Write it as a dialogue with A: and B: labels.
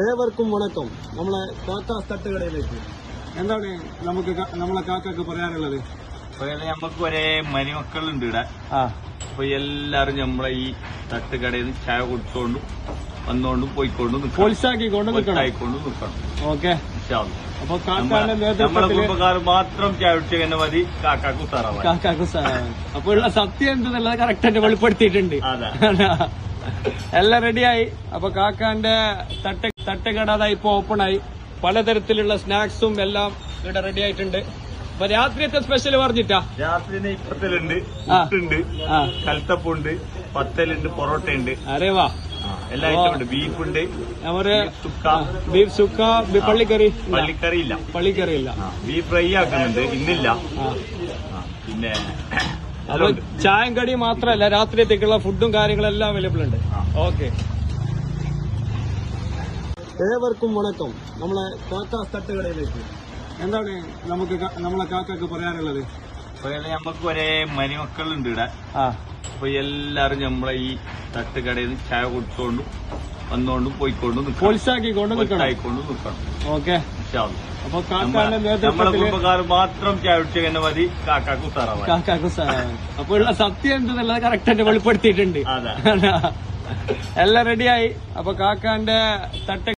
A: ഏവർക്കും വണക്കം. നമ്മളെ കാക്കാസ് തട്ടുകടയിലേക്ക് എന്താണ് നമുക്ക് നമ്മളെ കാക്കക്ക് പറയാനുള്ളത്?
B: നമുക്ക് ഒരേ മരുമക്കളുണ്ട് ഇവിടെ. അപ്പൊ എല്ലാരും നമ്മളെ ഈ തട്ടുകടയിൽ നിന്ന് ചായ കുടിച്ചോണ്ടും വന്നോണ്ടും പോയിക്കൊണ്ടും
A: പ്രോത്സാഹിക്കൊണ്ട്
B: നിൽക്കണം.
A: ഓക്കെ. അപ്പൊ
B: നമ്മളെ കുടുംബക്കാർ മാത്രം ചായ കുടിച്ചെന്നെ മതി. കാക്കാക്കു സാറാണ്.
A: അപ്പൊ ഉള്ള സത്യം എന്തെന്നുള്ളത് കറക്റ്റ് ആയിട്ട് വെളിപ്പെടുത്തിയിട്ടുണ്ട്. എല്ലാം റെഡിയായി. അപ്പൊ കാക്കാന്റെ തട്ടുകട ഇപ്പൊ ഓപ്പൺ ആയി. പലതരത്തിലുള്ള സ്നാക്സും എല്ലാം ഇവിടെ റെഡി ആയിട്ടുണ്ട്. അപ്പൊ രാത്രിയത്തെ സ്പെഷ്യൽ പറഞ്ഞിട്ടാ?
B: രാത്രി ഇപ്പത്തലുണ്ട്, പുട്ടുണ്ട്, കൽത്തപ്പുണ്ട്, പത്തലുണ്ട്, പൊറോട്ട ഉണ്ട്.
A: അരേ വാ,
B: എല്ലാ ഐറ്റം ഉണ്ട്. ബീഫുണ്ട്,
A: ബീഫ് സുക്ക, പള്ളിക്കറി ഇല്ല.
B: ബീഫ് ഫ്രൈ ആക്കുന്നുണ്ട്, ഇന്നില്ല. പിന്നെ
A: ചായം കടി മാത്രമല്ല, രാത്രിയത്തേക്കുള്ള ഫുഡും കാര്യങ്ങളെല്ലാം അവൈലബിൾ ഉണ്ട്. ഓക്കെ. ഏവർക്കും വണക്കം. നമ്മളെ കാക്കാസ് തട്ടുകടയിലേക്ക് എന്താണ് നമുക്ക് നമ്മളെ കാക്കക്ക് പറയാനുള്ളത്?
B: നമുക്ക് ഒരേ മരുമക്കളുണ്ട് ഇവിടെ. അപ്പൊ എല്ലാരും നമ്മളെ ഈ തട്ടുകടയിൽ നിന്ന് ചായ കുടിച്ചോണ്ടും വന്നോണ്ടും പോയിക്കൊണ്ടും
A: പ്രോത്സാഹിക്കൊണ്ട്
B: നിൽക്കണം.
A: ഓക്കെ. അപ്പൊ
B: നമ്മളെ കുടുംബക്കാർ മാത്രം ചായ കുടിച്ചെന്നെ മതി. കാക്കാക്കു സാറാണ്.
A: അപ്പൊ ഉള്ള സത്യം എന്തെന്നുള്ളത് കറക്റ്റ് ആയിട്ട് വെളിപ്പെടുത്തിയിട്ടുണ്ട്. എല്ലാം റെഡിയായി. അപ്പൊ കാക്കാന്റെ